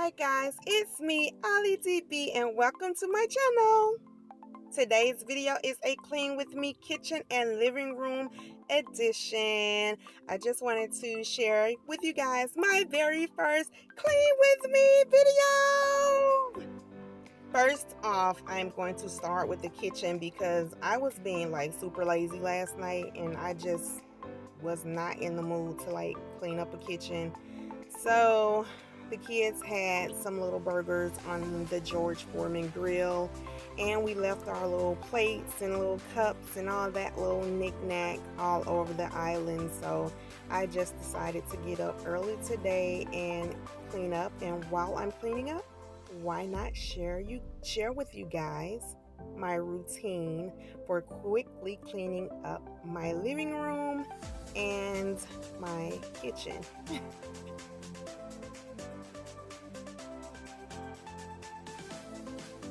Hi guys, it's me, AllDayAliDiB, and welcome to my channel. Today's video is a clean with me kitchen and living room edition. I just wanted to share with you guys my very first clean with me video. First off, I'm going to start with the kitchen because I was being like super lazy last night and I just was not in the mood to clean up a kitchen. So the kids had some little burgers on the George Foreman grill, and we left our little plates and little cups and all that little knick-knack all over the island. So I just decided to get up early today and clean up, and while I'm cleaning up, why not share with you guys my routine for quickly cleaning up my living room and my kitchen.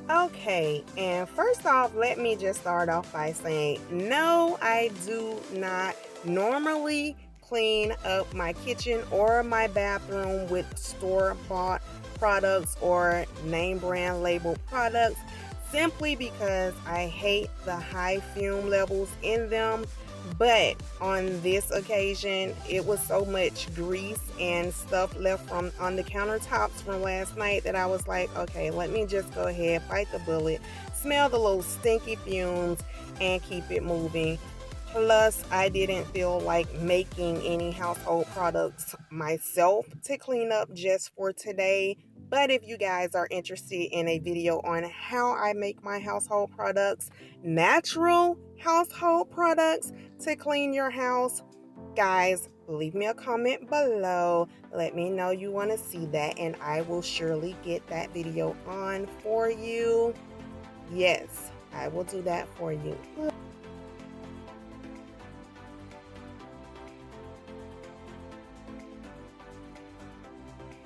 Okay, and first off, let me just start off by saying no, I do not normally clean up my kitchen or my bathroom with store-bought products or name brand label products, simply because I hate the high fume levels in them. But on this occasion, it was so much grease and stuff left on the countertops from last night that I was like, okay, let me just go ahead, bite the bullet, smell the little stinky fumes, and keep it moving. Plus, I didn't feel like making any household products myself to clean up just for today. But if you guys are interested in a video on how I make my household products, natural household products to clean your house, guys, leave me a comment below. Let me know you want to see that, and I will surely get that video on for you. Yes, I will do that for you.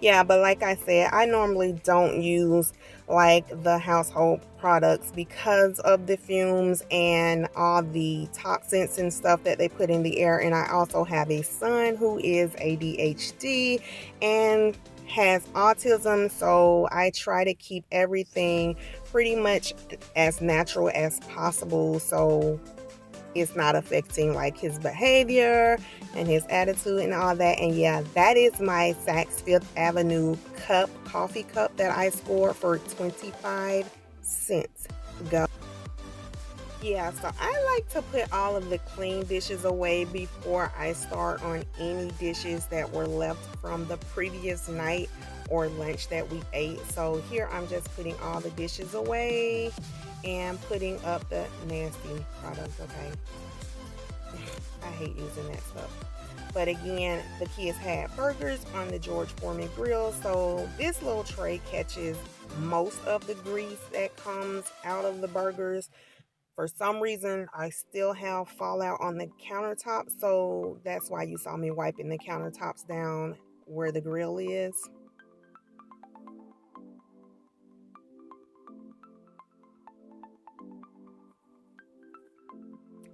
Yeah, but like I said, I normally don't use the household products because of the fumes and all the toxins and stuff that they put in the air. And I also have a son who is ADHD and has autism, so I try to keep everything pretty much as natural as possible, so it's not affecting his behavior and his attitude and all that. And yeah, that is my Saks Fifth Avenue coffee cup that I scored for 25 cents. Go. Yeah, so I like to put all of the clean dishes away before I start on any dishes that were left from the previous night or lunch that we ate. So here I'm just putting all the dishes away and putting up the nasty products. Okay, I hate using that stuff. But again, the kids had burgers on the George Foreman grill, so this little tray catches most of the grease that comes out of the burgers. For some reason, I still have fallout on the countertop, so that's why you saw me wiping the countertops down where the grill is.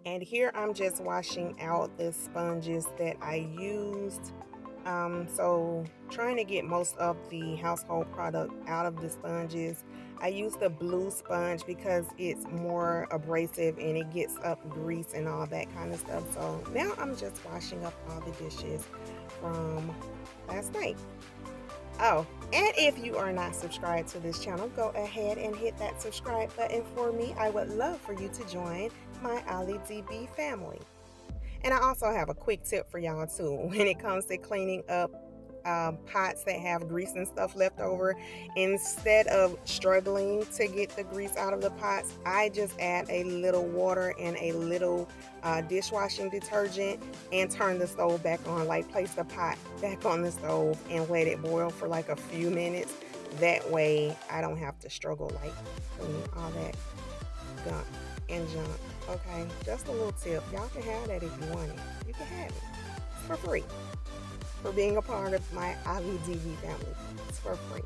And here I'm just washing out the sponges that I used. So trying to get most of the household product out of the sponges. I use the blue sponge because it's more abrasive and it gets up grease and all that kind of stuff. So now I'm just washing up all the dishes from last night. Oh, and if you are not subscribed to this channel, go ahead and hit that subscribe button for me. I would love for you to join my AllDayAliDiB family. And I also have a quick tip for y'all too when it comes to cleaning up pots that have grease and stuff left over. Instead of struggling to get the grease out of the pots, I just add a little water and a little dishwashing detergent and turn the stove back on. Place the pot back on the stove and let it boil for a few minutes. That way I don't have to struggle cleaning all that gunk and junk. Okay, just a little tip. Y'all can have that if you want it. You can have it. It's for free. For being a part of my AllDayAliDiB family. It's for free.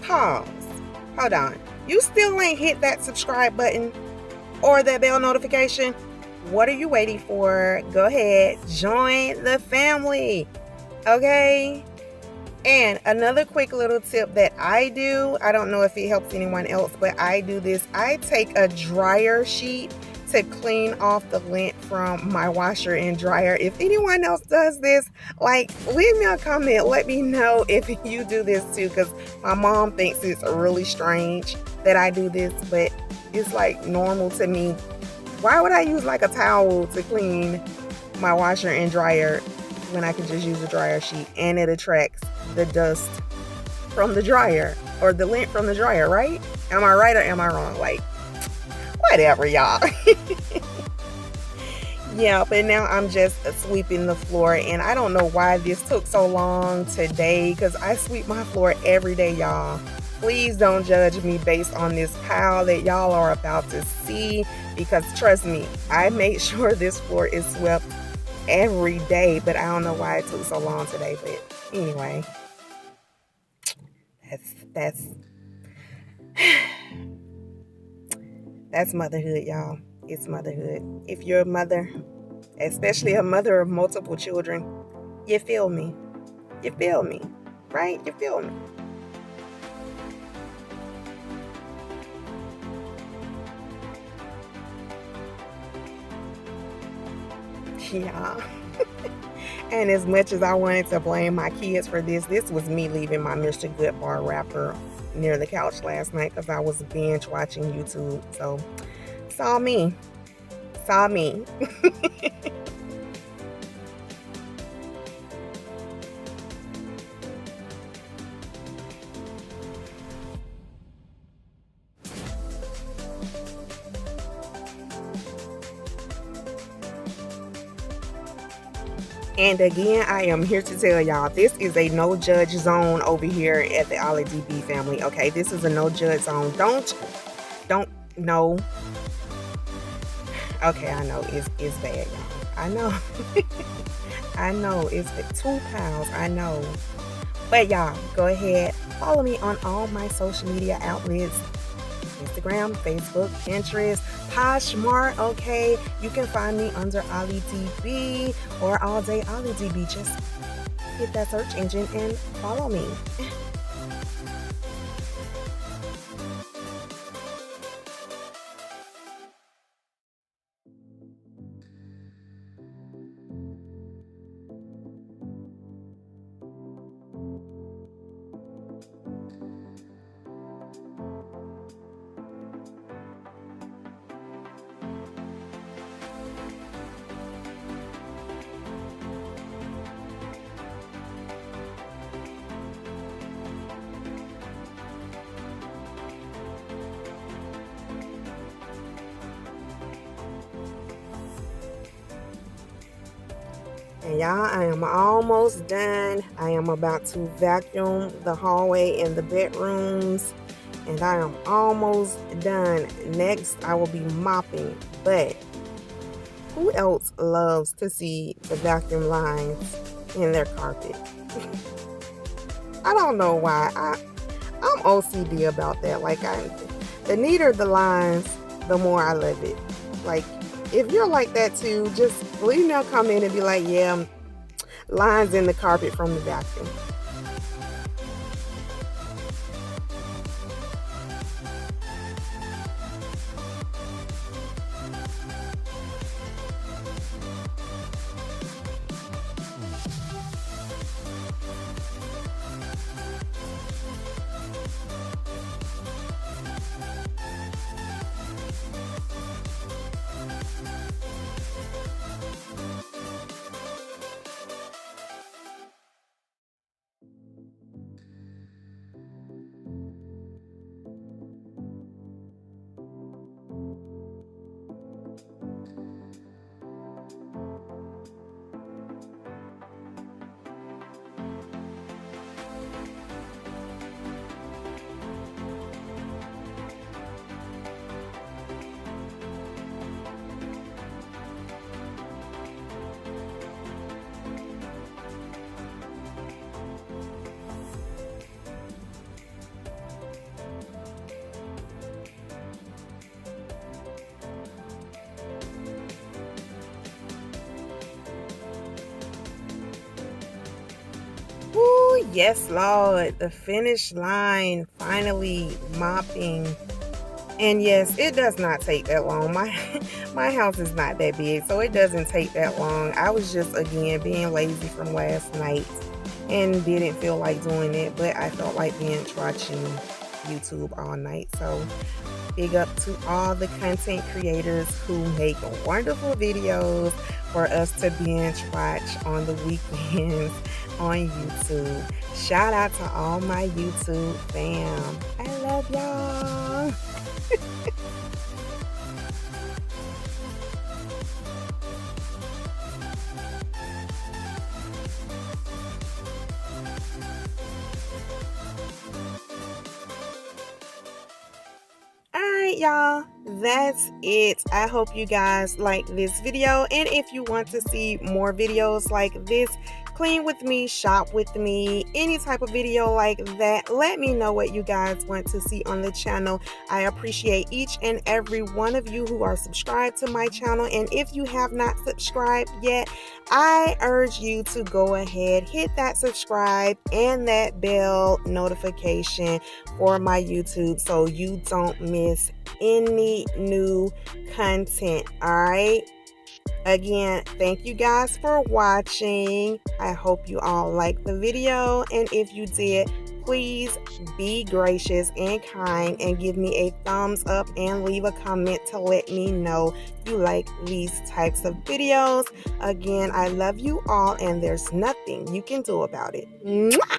Pause. Hold on. You still ain't hit that subscribe button or that bell notification? What are you waiting for? Go ahead, join the family. Okay? And another quick little tip that I do, I don't know if it helps anyone else, but I do this. I take a dryer sheet to clean off the lint from my washer and dryer. If anyone else does this, like, leave me a comment. Let me know if you do this too, because my mom thinks it's really strange that I do this, but it's like normal to me. Why would I use like a towel to clean my washer and dryer when I can just use a dryer sheet and it attracts the dust from the dryer or the lint from the dryer, right? Am I right or am I wrong? Like, whatever, y'all. Yeah, but now I'm just sweeping the floor, and I don't know why this took so long today, because I sweep my floor every day, y'all. Please don't judge me based on this pile that y'all are about to see, because trust me, I make sure this floor is swept every day, but I don't know why it took so long today. But anyway, that's motherhood, y'all. It's motherhood. If you're a mother, especially a mother of multiple children, you feel me. You feel me, right? You feel me. Yeah. And as much as I wanted to blame my kids for this, this was me leaving my Mr. Goodbar wrapper near the couch last night because I was binge watching YouTube. So, saw me. Saw me. And again, I am here to tell y'all, this is a no judge zone over here at the AllDayAliDiB family. Okay, this is a no judge zone. Don't no. Okay, I know it's bad, y'all. I know. I know it's 2 pounds. I know. But y'all, go ahead, follow me on all my social media outlets. Instagram, Facebook, Pinterest, Poshmark, okay? You can find me under AllDayAliDiB or AllDayAliDiB. Just hit that search engine and follow me. And y'all, I am almost done. I am about to vacuum the hallway and the bedrooms, and I am almost done. Next, I will be mopping. But who else loves to see the vacuum lines in their carpet? I don't know why. I'm OCD about that. Like, the neater the lines, the more I love it. Like, if you're like that too, just leave me a comment and be like, yeah, lines in the carpet from the vacuum. Yes, Lord, the finish line, finally mopping. And yes, it does not take that long. My house is not that big, so it doesn't take that long. I was just again being lazy from last night and didn't feel like doing it, but I felt like binge watching YouTube all night. So big up to all the content creators who make wonderful videos for us to binge watch on the weekends on YouTube. Shout out to all my YouTube fam. I love y'all. Alright, y'all, that's it. I hope you guys like this video, and if you want to see more videos like this, clean with me, shop with me, any type of video like that, let me know what you guys want to see on the channel. I appreciate each and every one of you who are subscribed to my channel, and if you have not subscribed yet, I urge you to go ahead, hit that subscribe and that bell notification for my YouTube so you don't miss any new content. All right. Again, thank you guys for watching. I hope you all liked the video, and if you did, please be gracious and kind and give me a thumbs up and leave a comment to let me know you like these types of videos. Again, I love you all, and there's nothing you can do about it. Mwah!